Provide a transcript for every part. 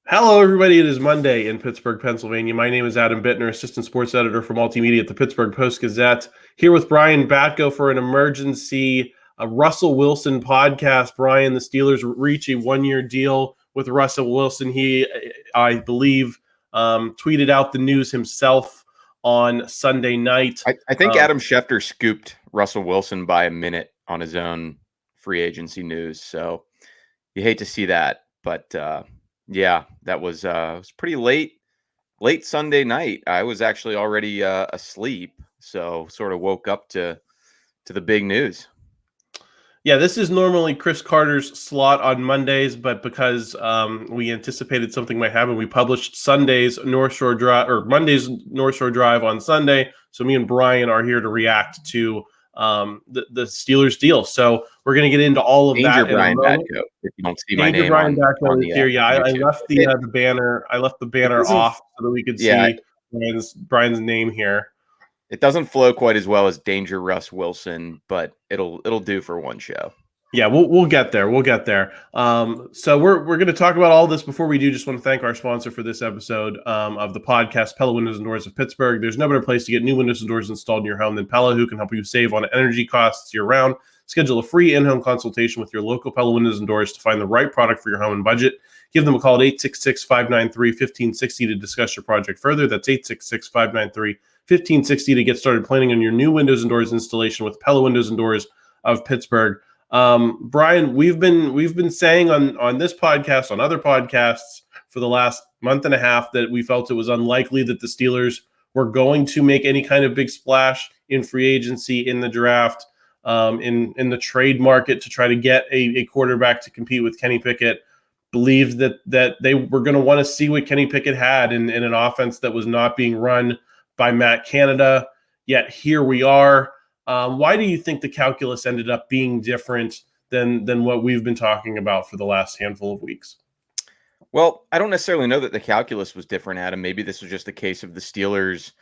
Hello, everybody. It is Monday in Pittsburgh, Pennsylvania. My name is Adam Bittner, assistant sports editor for multimedia at the Pittsburgh Post-Gazette, here with Brian Batko for an emergency Russell Wilson podcast. Brian, the Steelers reach a one-year deal with Russell Wilson. He, I believe, tweeted out the news himself on Sunday night. I think Adam Schefter scooped Russell Wilson by a minute on his own free agency news. So you hate to see that, but yeah, that was pretty late Sunday night. I was actually already asleep, so sort of woke up to the big news. Yeah, this is normally Chris Carter's slot on Mondays, but because we anticipated something might happen, we published Monday's North Shore Drive on Sunday. So me and Brian are here to react to the Steelers deal. So we're going to get into all of that. Brian Batko, if you don't see my name Brian Batko is here. Yeah, I left the banner. I left the banner off so that we could see Brian's name here. It doesn't flow quite as well as Danger Russ Wilson, but it'll do for one show. Yeah, we'll get there. We'll get there. So we're going to talk about all this. Before we do, just want to thank our sponsor for this episode of the podcast, Pella Windows and Doors of Pittsburgh. There's no better place to get new windows and doors installed in your home than Pella, who can help you save on energy costs year-round. Schedule a free in-home consultation with your local Pella Windows and Doors to find the right product for your home and budget. Give them a call at 866-593-1560 to discuss your project further. That's 866-593-1560 to get started planning on your new windows and doors installation with Pella Windows and Doors of Pittsburgh. Brian, we've been saying on this podcast, on other podcasts for the last month and a half that we felt it was unlikely that the Steelers were going to make any kind of big splash in free agency, in the draft, in the trade market to try to get a quarterback to compete with Kenny Pickett. Believed that they were going to want to see what Kenny Pickett had in an offense that was not being run by Matt Canada. Yet here we are. Why do you think the calculus ended up being different than what we've been talking about for the last handful of weeks? Well, I don't necessarily know that the calculus was different, Adam. Maybe this was just a case of the Steelers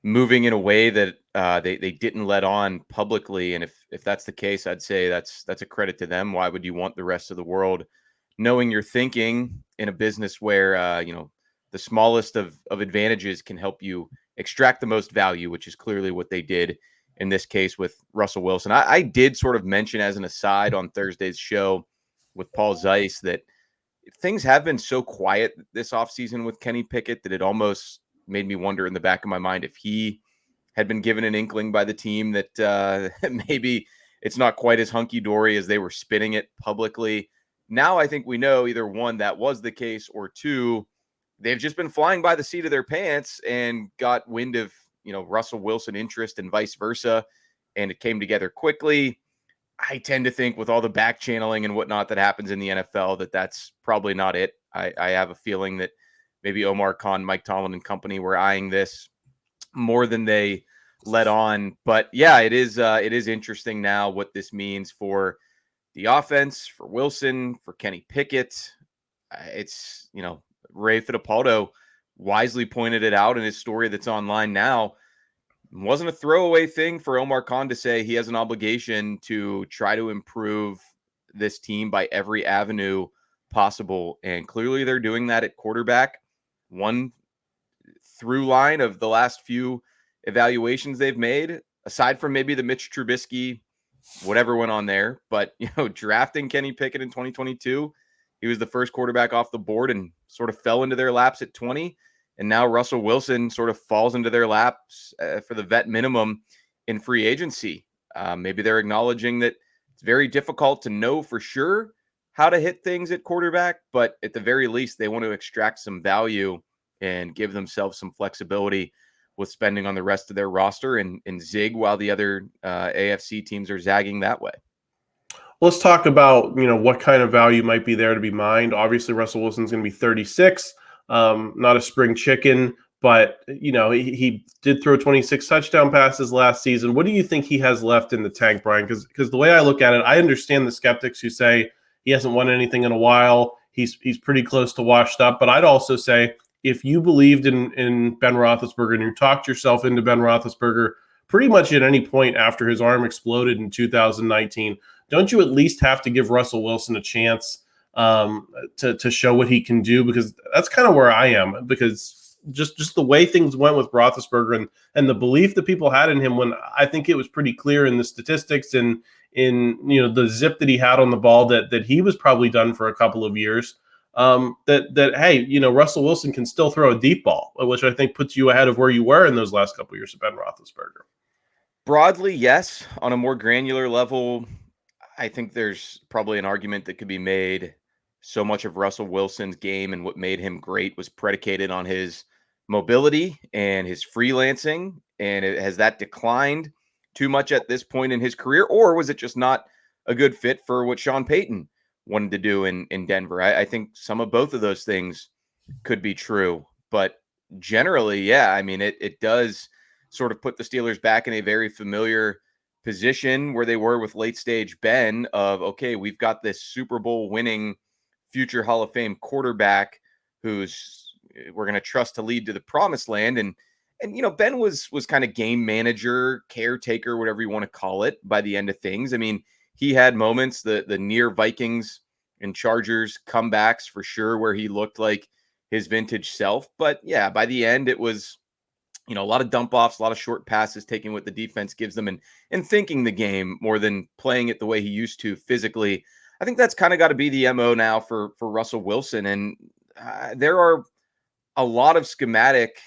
moving in a way that they didn't let on publicly. And if that's the case, I'd say that's a credit to them. Why would you want the rest of the world knowing you're thinking in a business where the smallest of advantages can help you extract the most value, which is clearly what they did in this case with Russell Wilson. I did sort of mention as an aside on Thursday's show with Paul Zeiss that things have been so quiet this offseason with Kenny Pickett that it almost made me wonder in the back of my mind if he had been given an inkling by the team that maybe it's not quite as hunky-dory as they were spinning it publicly. Now I think we know either one, that was the case, or two, they've just been flying by the seat of their pants and got wind of Russell Wilson interest and vice versa, and it came together quickly. I tend to think with all the back channeling and whatnot that happens in the NFL that's probably not it. I have a feeling that maybe Omar Khan, Mike Tomlin and company were eyeing this more than they let on. But yeah, it is interesting now what this means for the offense, for Wilson, for Kenny Pickett. It's, Ray Fittipaldo wisely pointed it out in his story that's online now. It wasn't a throwaway thing for Omar Khan to say he has an obligation to try to improve this team by every avenue possible. And clearly they're doing that at quarterback. One through line of the last few evaluations they've made, aside from maybe the Mitch Trubisky, whatever went on there, but drafting Kenny Pickett in 2022, he was the first quarterback off the board and sort of fell into their laps at 20. And now Russell Wilson sort of falls into their laps for the vet minimum in free agency. Maybe they're acknowledging that it's very difficult to know for sure how to hit things at quarterback, but at the very least, they want to extract some value and give themselves some flexibility with spending on the rest of their roster and zig while the other AFC teams are zagging that way. Let's talk about, what kind of value might be there to be mined. Obviously, Russell Wilson's going to be 36, not a spring chicken, but, he did throw 26 touchdown passes last season. What do you think he has left in the tank, Brian? Because the way I look at it, I understand the skeptics who say he hasn't won anything in a while. He's pretty close to washed up. But I'd also say if you believed in Ben Roethlisberger and you talked yourself into Ben Roethlisberger pretty much at any point after his arm exploded in 2019, don't you at least have to give Russell Wilson a chance to show what he can do, because that's kind of where I am, because just the way things went with Roethlisberger and the belief that people had in him, when I think it was pretty clear in the statistics and in the zip that he had on the ball that he was probably done for a couple of years. That hey, Russell Wilson can still throw a deep ball, which I think puts you ahead of where you were in those last couple of years of Ben Roethlisberger. Broadly, yes. On a more granular level, I think there's probably an argument that could be made. So much of Russell Wilson's game and what made him great was predicated on his mobility and his freelancing. And has that declined too much at this point in his career? Or was it just not a good fit for what Sean Payton wanted to do in Denver? I think some of both of those things could be true. But generally, yeah, I mean, it does sort of put the Steelers back in a very familiar position where they were with late stage Ben of, okay, we've got this Super Bowl winning future Hall of Fame quarterback who's we're going to trust to lead to the promised land. And Ben was kind of game manager, caretaker, whatever you want to call it, by the end of things. I mean, he had moments, the near Vikings and Chargers comebacks for sure, where he looked like his vintage self. But yeah, by the end, it was a lot of dump offs, a lot of short passes, taking what the defense gives them and thinking the game more than playing it the way he used to physically. I think that's kind of got to be the MO now for Russell Wilson. And there are a lot of schematic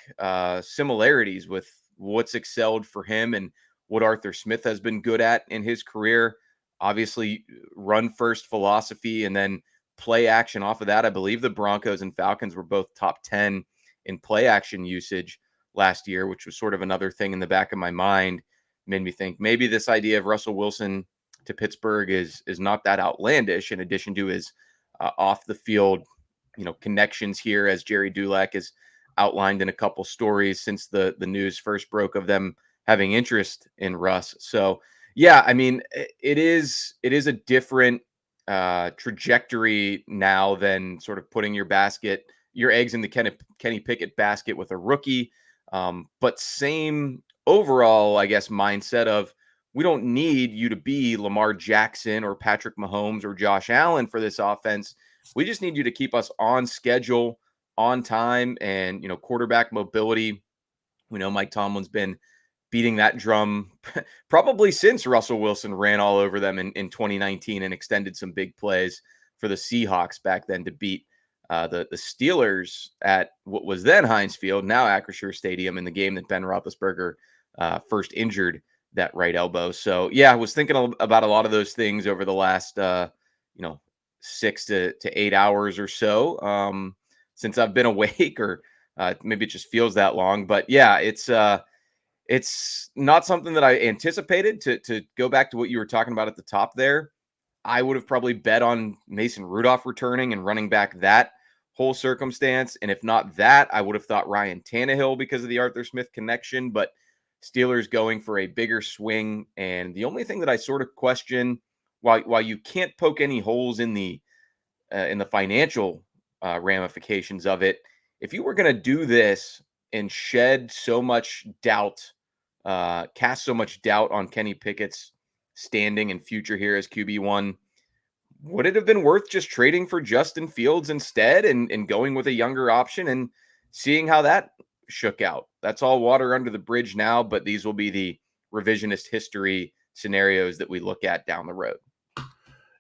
similarities with what's excelled for him and what Arthur Smith has been good at in his career. Obviously, run first philosophy and then play action off of that. I believe the Broncos and Falcons were both top 10 in play action usage last year, which was sort of another thing in the back of my mind. Made me think maybe this idea of Russell Wilson to Pittsburgh is not that outlandish, in addition to his off the field connections here, as Jerry Dulac has outlined in a couple stories since the news first broke of them having interest in Russ. So yeah, I mean, it is a different trajectory now than sort of putting your eggs in the Kenny Pickett basket with a rookie. But same overall, I guess, mindset of, we don't need you to be Lamar Jackson or Patrick Mahomes or Josh Allen for this offense. We just need you to keep us on schedule, on time, and, quarterback mobility. We know Mike Tomlin's been beating that drum probably since Russell Wilson ran all over them in 2019 and extended some big plays for the Seahawks back then to beat the Steelers at what was then Heinz Field, now Acrisure Stadium, in the game that Ben Roethlisberger first injured that right elbow. So yeah, I was thinking about a lot of those things over the last 6 to 8 hours or so since I've been awake, or maybe it just feels that long. But yeah, it's not something that I anticipated. To go back to what you were talking about at the top there, I would have probably bet on Mason Rudolph returning and running back that whole circumstance. And if not that, I would have thought Ryan Tannehill because of the Arthur Smith connection. But Steelers going for a bigger swing. And the only thing that I sort of question, while you can't poke any holes in the financial ramifications of it, if you were going to do this and shed so much doubt, cast so much doubt on Kenny Pickett's standing and future here as QB1, would it have been worth just trading for Justin Fields instead and going with a younger option and seeing how that shook out? That's all water under the bridge now, but these will be the revisionist history scenarios that we look at down the road.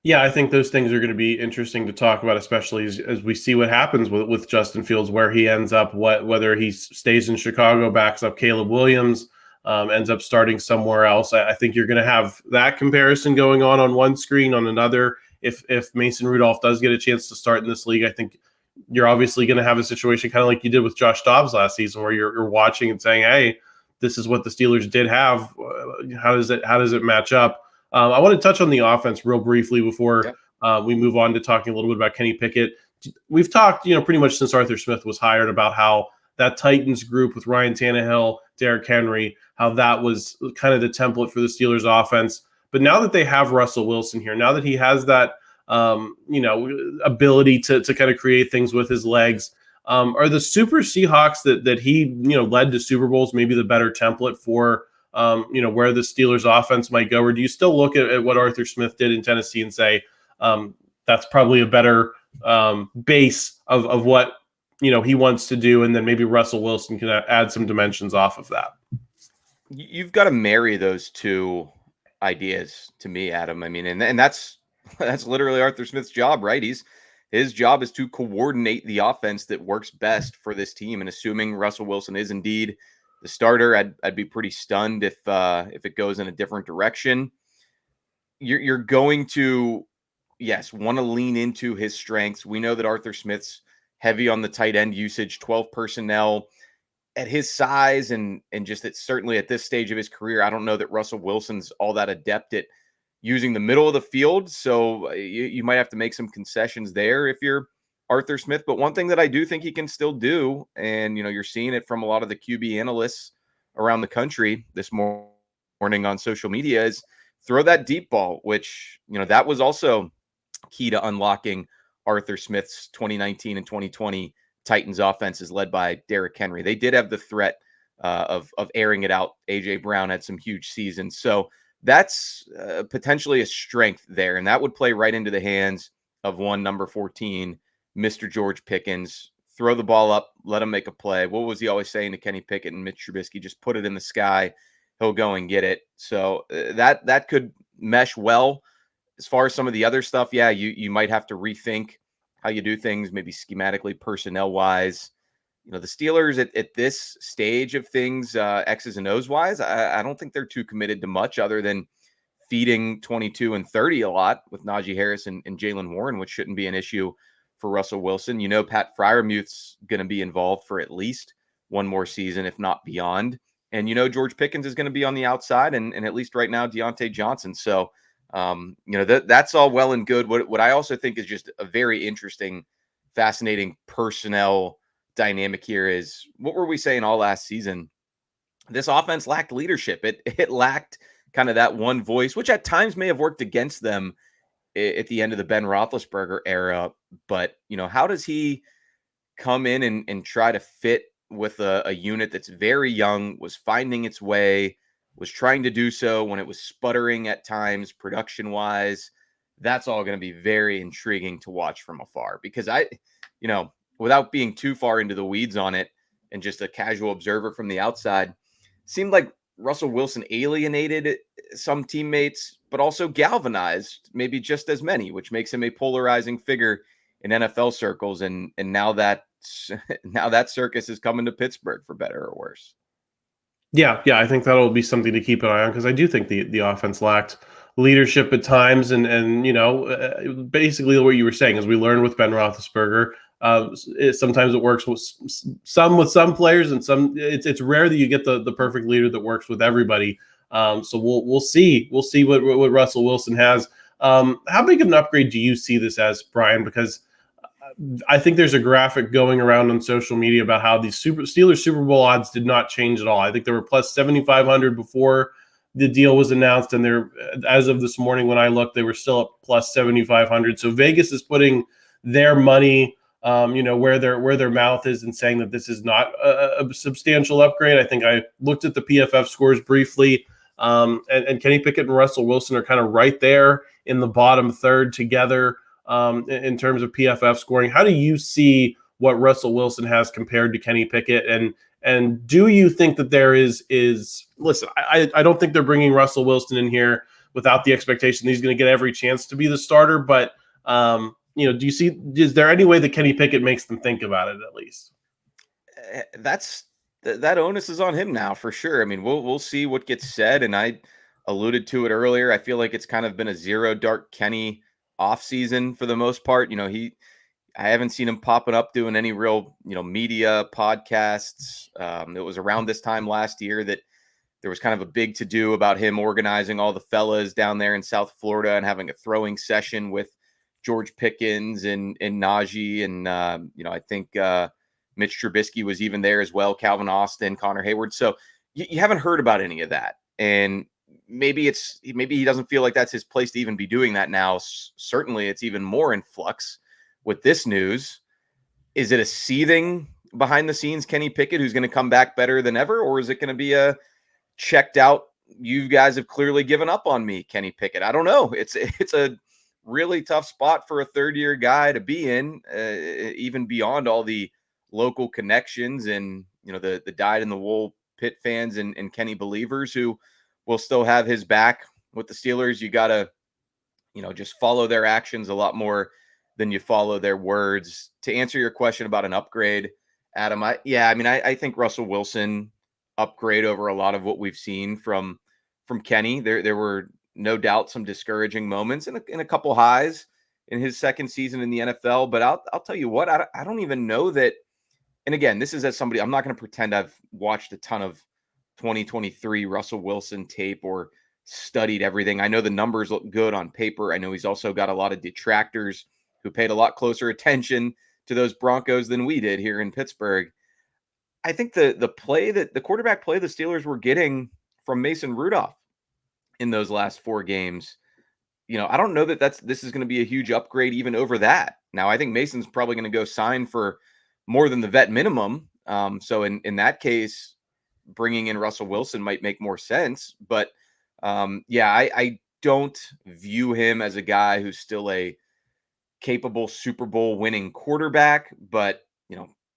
Yeah, I think those things are going to be interesting to talk about, especially as we see what happens with Justin Fields, where he ends up, whether he stays in Chicago, backs up Caleb Williams, ends up starting somewhere else. I think you're going to have that comparison going on one screen, on another. If Mason Rudolph does get a chance to start in this league, I think you're obviously going to have a situation kind of like you did with Josh Dobbs last season, where you're watching and saying, hey, this is what the Steelers did have. How does it match up? I want to touch on the offense real briefly before we move on to talking a little bit about Kenny Pickett. We've talked, pretty much since Arthur Smith was hired, about how that Titans group with Ryan Tannehill, Derrick Henry, how that was kind of the template for the Steelers offense. But now that they have Russell Wilson here, now that he has that, ability to kind of create things with his legs, are the Super Seahawks that he, led to Super Bowls maybe the better template for, where the Steelers offense might go? Or do you still look at what Arthur Smith did in Tennessee and say, that's probably a better base of what he wants to do, and then maybe Russell Wilson can add some dimensions off of that. You've got to marry those two ideas to me, Adam. I mean, and that's literally Arthur Smith's job, right? His job is to coordinate the offense that works best for this team. And assuming Russell Wilson is indeed the starter, I'd be pretty stunned if it goes in a different direction. You're going to, yes, want to lean into his strengths. We know that Arthur Smith's heavy on the tight end usage, 12 personnel. At his size and just certainly at this stage of his career, I don't know that Russell Wilson's all that adept at using the middle of the field. So you might have to make some concessions there if you're Arthur Smith. But one thing that I do think he can still do, and you're seeing it from a lot of the QB analysts around the country this morning on social media, is throw that deep ball, which that was also key to unlocking Arthur Smith's 2019 and 2020 Titans offense is led by Derrick Henry. They did have the threat of airing it out. A.J. Brown had some huge seasons. So that's potentially a strength there. And that would play right into the hands of number 14, Mr. George Pickens. Throw the ball up, let him make a play. What was he always saying to Kenny Pickett and Mitch Trubisky? Just put it in the sky. He'll go and get it. So that could mesh well. As far as some of the other stuff, yeah, you might have to rethink how you do things, maybe schematically, personnel wise. The Steelers at this stage of things, X's and O's wise, I don't think they're too committed to much other than feeding 22 and 30 a lot with Najee Harris and Jaylen Warren, which shouldn't be an issue for Russell Wilson. Pat Fryermuth's going to be involved for at least one more season, if not beyond. And George Pickens is going to be on the outside, and at least right now, Deontay Johnson. So that's all well and good. What I also think is just a very interesting, fascinating personnel dynamic here is, what were we saying all last season? This offense lacked leadership. It lacked kind of that one voice, which at times may have worked against them at the end of the Ben Roethlisberger era. But, how does he come in and try to fit with a unit that's very young, was finding its way, was trying to do so when it was sputtering at times production-wise? That's all going to be very intriguing to watch from afar, because without being too far into the weeds on it and just a casual observer from the outside, seemed like Russell Wilson alienated some teammates, but also galvanized maybe just as many, which makes him a polarizing figure in NFL circles. And now that circus is coming to Pittsburgh, for better or worse. Yeah, I think that'll be something to keep an eye on, because I do think the offense lacked leadership at times, and basically what you were saying is, we learned with Ben Roethlisberger. Sometimes it works with some players, and some it's rare that you get the perfect leader that works with everybody. So we'll see what Russell Wilson has. How big of an upgrade do you see this as, Brian? Because I think there's a graphic going around on social media about how these Steelers Super Bowl odds did not change at all. I think they were plus 7,500 before the deal was announced, and they're, as of this morning when I looked, they were still up plus 7,500. So Vegas is putting their money, where their mouth is, and saying that this is not a substantial upgrade. I think I looked at the PFF scores briefly, and Kenny Pickett and Russell Wilson are kind of right there in the bottom third together. In terms of PFF scoring. How do you see what Russell Wilson has compared to Kenny Pickett? And do you think that there is listen, I don't think they're bringing Russell Wilson in here without the expectation that he's going to get every chance to be the starter. But, is there any way that Kenny Pickett makes them think about it at least? That onus is on him now, for sure. I mean, we'll see what gets said. And I alluded to it earlier. I feel like it's kind of been a zero dark Kenny off season for the most part. I haven't seen him popping up doing any real, media podcasts. It was around this time last year that there was kind of a big to-do about him organizing all the fellas down there in South Florida and having a throwing session with George Pickens and Najee. And, I think Mitch Trubisky was even there as well, Calvin Austin, Connor Hayward. So you haven't heard about any of that. And maybe he doesn't feel like that's his place to even be doing that now. Certainly it's even more in flux with this news. Is it a seething behind the scenes Kenny Pickett who's going to come back better than ever? Or is it going to be a checked out, you guys have clearly given up on me, Kenny Pickett? I don't know. It's a really tough spot for a third-year guy to be in, even beyond all the local connections and, the dyed-in-the-wool Pitt fans and Kenny believers who will still have his back. With the Steelers, you got to, just follow their actions a lot more than you follow their words. To answer your question about an upgrade, Adam, I think Russell Wilson upgrade over a lot of what we've seen from Kenny. There were no doubt some discouraging moments and a couple highs in his second season in the NFL. But I'll tell you what, I don't even know that. And again, this is as somebody, I'm not going to pretend I've watched a ton of 2023 Russell Wilson tape or studied everything. I know the numbers look good on paper. I know he's also got a lot of detractors who paid a lot closer attention to those Broncos than we did here in Pittsburgh. I think the quarterback play the Steelers were getting from Mason Rudolph in those last 4 games, I don't know that this is going to be a huge upgrade even over that. Now, I think Mason's probably going to go sign for more than the vet minimum. So in that case, bringing in Russell Wilson might make more sense. But I don't view him as a guy who's still a capable Super Bowl winning quarterback. But,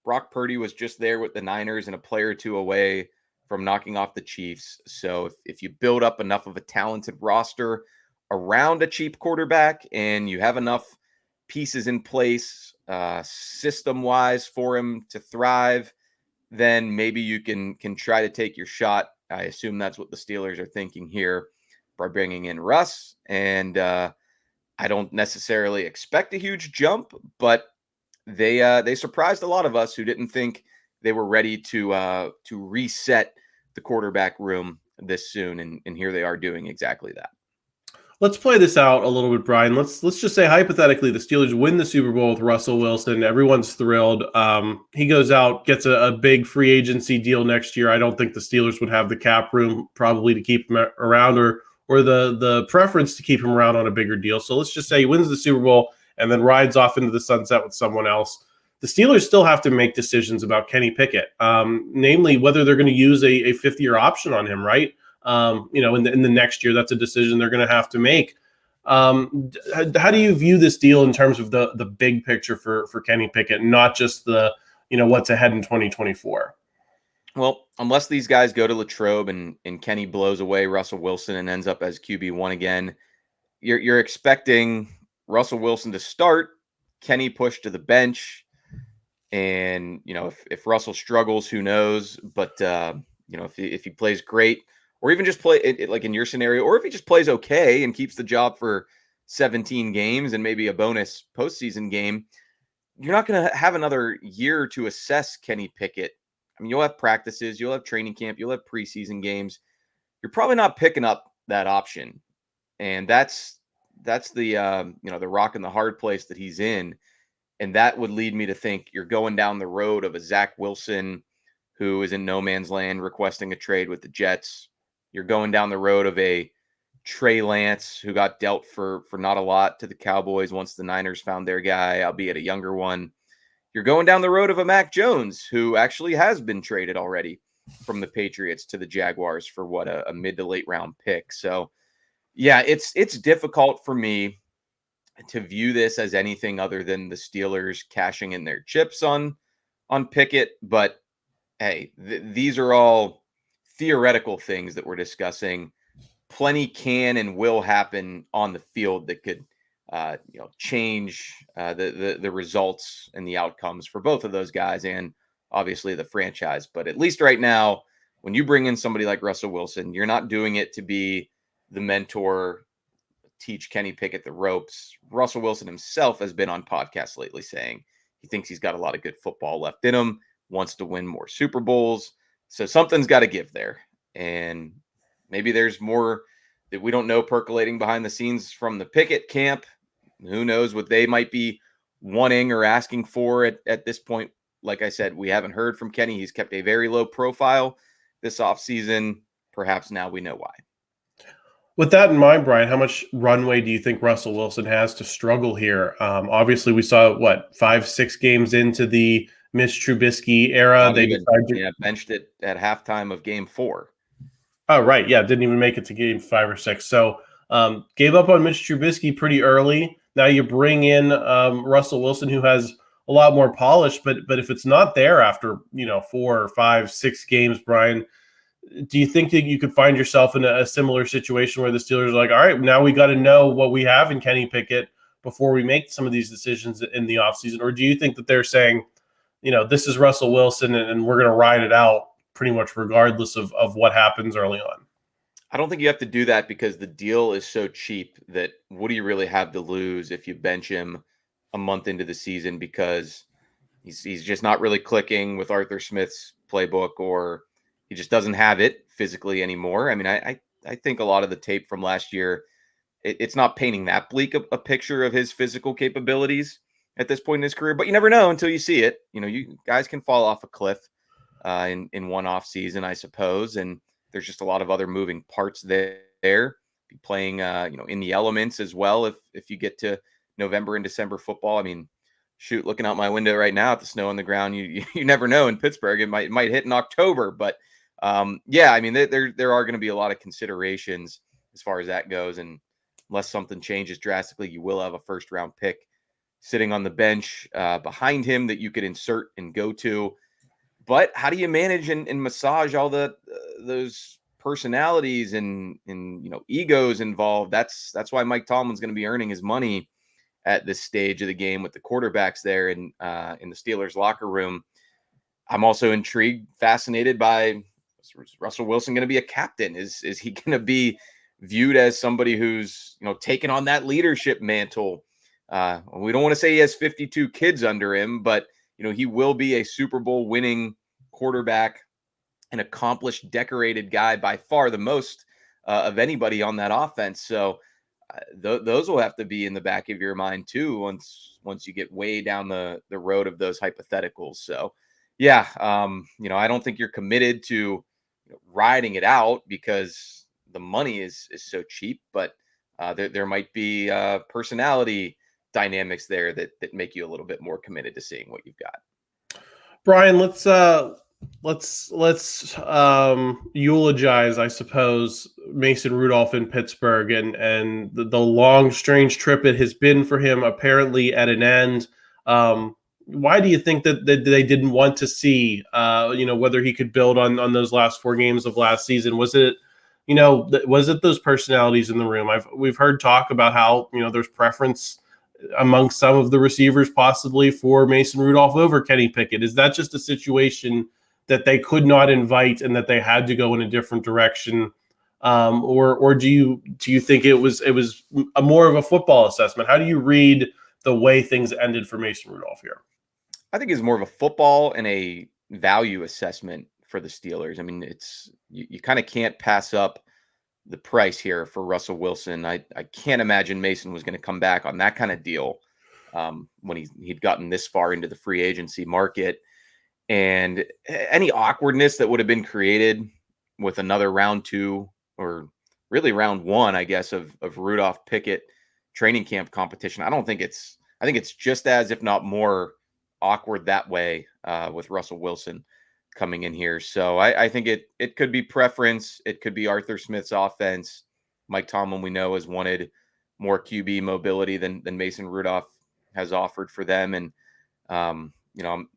Brock Purdy was just there with the Niners and a player or two away from knocking off the Chiefs. So if you build up enough of a talented roster around a cheap quarterback and you have enough pieces in place system-wise for him to thrive, then maybe you can try to take your shot. I assume that's what the Steelers are thinking here by bringing in Russ. And I don't necessarily expect a huge jump, but they surprised a lot of us who didn't think they were ready to reset the quarterback room this soon. And here they are doing exactly that. Let's play this out a little bit, Brian. Let's just say hypothetically the Steelers win the Super Bowl with Russell Wilson. Everyone's thrilled. He goes out, gets a big free agency deal next year. I don't think the Steelers would have the cap room probably to keep him around or the preference to keep him around on a bigger deal. So let's just say he wins the Super Bowl and then rides off into the sunset with someone else. The Steelers still have to make decisions about Kenny Pickett, namely whether they're going to use a fifth-year option on him, right? In the next year, that's a decision they're going to have to make. How do you view this deal in terms of the big picture for Kenny Pickett, not just the what's ahead in 2024? Well, unless these guys go to Latrobe and Kenny blows away Russell Wilson and ends up as QB1 again, you're expecting Russell Wilson to start, Kenny pushed to the bench, and if Russell struggles, who knows? But if he plays great, or even just play it like in your scenario, or if he just plays okay and keeps the job for 17 games and maybe a bonus postseason game, you're not going to have another year to assess Kenny Pickett. I mean, you'll have practices, you'll have training camp, you'll have preseason games. You're probably not picking up that option, and that's the the rock and the hard place that he's in, and that would lead me to think you're going down the road of a Zach Wilson who is in no man's land requesting a trade with the Jets. You're going down the road of a Trey Lance who got dealt for not a lot to the Cowboys once the Niners found their guy, albeit a younger one. You're going down the road of a Mac Jones who actually has been traded already from the Patriots to the Jaguars for a mid to late round pick. So yeah, it's difficult for me to view this as anything other than the Steelers cashing in their chips on Pickett. But hey, these are all theoretical things that we're discussing. Plenty can and will happen on the field that could change the results and the outcomes for both of those guys and obviously the franchise. But at least right now, when you bring in somebody like Russell Wilson, you're not doing it to be the mentor, teach Kenny Pickett the ropes. Russell Wilson himself has been on podcasts lately saying he thinks he's got a lot of good football left in him, wants to win more Super Bowls. So something's got to give there. And maybe there's more that we don't know percolating behind the scenes from the Pickett camp. Who knows what they might be wanting or asking for at this point. Like I said, we haven't heard from Kenny. He's kept a very low profile this offseason. Perhaps now we know why. With that in mind, Brian, how much runway do you think Russell Wilson has to struggle here? Obviously, we saw, 5-6 games into the Mitch Trubisky era. They benched it at halftime of game 4. Oh, right. Yeah, didn't even make it to game 5 or 6. So gave up on Mitch Trubisky pretty early. Now you bring in Russell Wilson, who has a lot more polish, but if it's not there after 4 or 5, 6 games, Brian, do you think that you could find yourself in a similar situation where the Steelers are like, all right, now we got to know what we have in Kenny Pickett before we make some of these decisions in the offseason? Or do you think that they're saying, this is Russell Wilson and we're going to ride it out pretty much regardless of what happens early on? I don't think you have to do that because the deal is so cheap that what do you really have to lose if you bench him a month into the season because he's just not really clicking with Arthur Smith's playbook, or he just doesn't have it physically anymore. I mean, I think a lot of the tape from last year, it's not painting that bleak a picture of his physical capabilities at this point in his career, but you never know until you see it. You guys can fall off a cliff in one off season, I suppose, and there's just a lot of other moving parts there. Be playing, in the elements as well. If you get to November and December football, I mean, shoot, looking out my window right now at the snow on the ground, you never know in Pittsburgh. It might hit in October, but yeah, I mean, there are going to be a lot of considerations as far as that goes, and unless something changes drastically, you will have a first round pick sitting on the bench behind him that you could insert and go to. But how do you manage and massage all those personalities and egos involved? That's why Mike Tomlin's going to be earning his money at this stage of the game with the quarterbacks there in the Steelers locker room. I'm also intrigued, fascinated by, is Russell Wilson going to be a captain? Is he going to be viewed as somebody who's taken on that leadership mantle? We don't want to say he has 52 kids under him, but he will be a Super Bowl winning quarterback, an accomplished, decorated guy, by far the most of anybody on that offense. So those will have to be in the back of your mind too once you get way down the road of those hypotheticals. So yeah, I don't think you're committed to riding it out because the money is so cheap, but there might be personality dynamics there that make you a little bit more committed to seeing what you've got. Brian, let's eulogize, I suppose, Mason Rudolph in Pittsburgh and the long, strange trip it has been for him, apparently at an end. Why do you think that they didn't want to see, whether he could build on those last 4 games of last season? Was it those personalities in the room? We've heard talk about how there's preference among some of the receivers possibly for Mason Rudolph over Kenny Pickett. Is that just a situation that they could not invite and that they had to go in a different direction? Or do you think it was a more of a football assessment? How do you read the way things ended for Mason Rudolph here? I think it's more of a football and a value assessment for the Steelers. I mean, you kind of can't pass up the price here for Russell Wilson. I can't imagine Mason was going to come back on that kind of deal when he'd gotten this far into the free agency market. And any awkwardness that would have been created with another round 2 or really round 1, I guess, of Rudolph Pickett training camp competition, I think it's just as, if not more, awkward that way with Russell Wilson coming in here. So I think it could be preference. It could be Arthur Smith's offense. Mike Tomlin, we know, has wanted more QB mobility than Mason Rudolph has offered for them. And,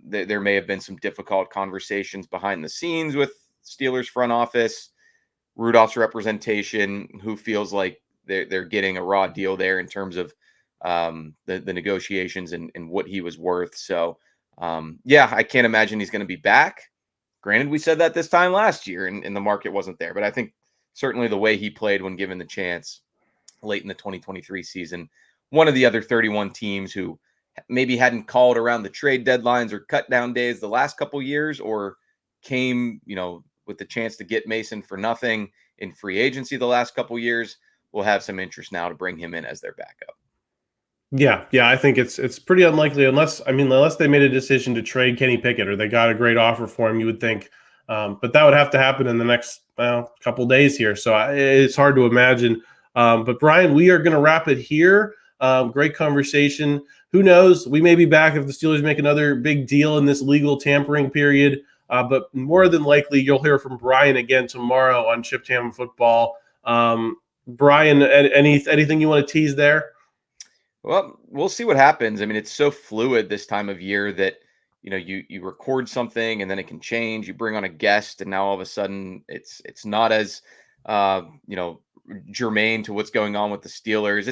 there may have been some difficult conversations behind the scenes with Steelers front office, Rudolph's representation, who feels like they're getting a raw deal there in terms of the negotiations and what he was worth. So, yeah, I can't imagine he's going to be back. Granted, we said that this time last year and the market wasn't there, but I think certainly the way he played when given the chance late in the 2023 season, one of the other 31 teams who maybe hadn't called around the trade deadlines or cut down days the last couple years, or came, with the chance to get Mason for nothing in free agency the last couple years, will have some interest now to bring him in as their backup. Yeah, I think it's pretty unlikely unless they made a decision to trade Kenny Pickett or they got a great offer for him, you would think. But that would have to happen in the next couple days here. So it's hard to imagine. But Brian, we are going to wrap it here. Great conversation. Who knows? We may be back if the Steelers make another big deal in this legal tampering period. But more than likely, you'll hear from Brian again tomorrow on Chipped Ham Football. Brian, anything you want to tease there? Well, we'll see what happens. I mean, it's so fluid this time of year that you record something and then it can change. You bring on a guest, and now all of a sudden it's not as uh, you know germane to what's going on with the Steelers.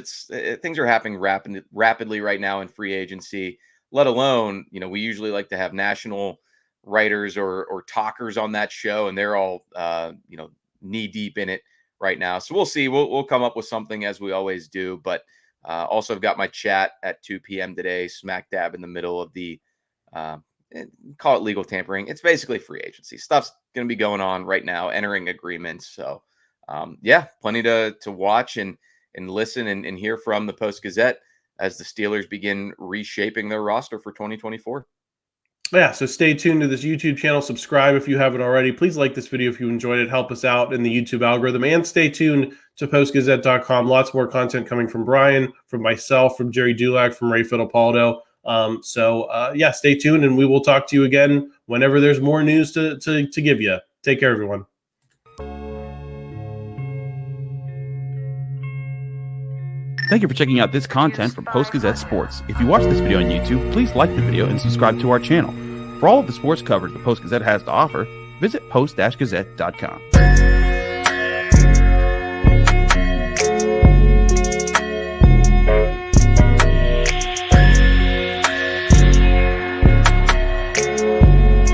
Things are happening rapidly right now in free agency. Let alone, we usually like to have national writers or talkers on that show, and they're all knee deep in it right now. So we'll see. We'll come up with something as we always do, but. Also, I've got my chat at 2 p.m. today, smack dab in the middle of the uh, call it legal tampering. It's basically free agency stuff's going to be going on right now, entering agreements. So, yeah, plenty to watch and listen and hear from the Post-Gazette as the Steelers begin reshaping their roster for 2024. Yeah, so stay tuned to this YouTube channel. Subscribe if you haven't already. Please like this video if you enjoyed it. Help us out in the YouTube algorithm. And stay tuned to postgazette.com. Lots more content coming from Brian, from myself, from Jerry Dulac, from Ray Fittipaldo. Yeah, stay tuned, and we will talk to you again whenever there's more news to give you. Take care, everyone. Thank you for checking out this content from Post-Gazette Sports. If you watch this video on YouTube, please like the video and subscribe to our channel. For all of the sports coverage the Post-Gazette has to offer, visit post-gazette.com.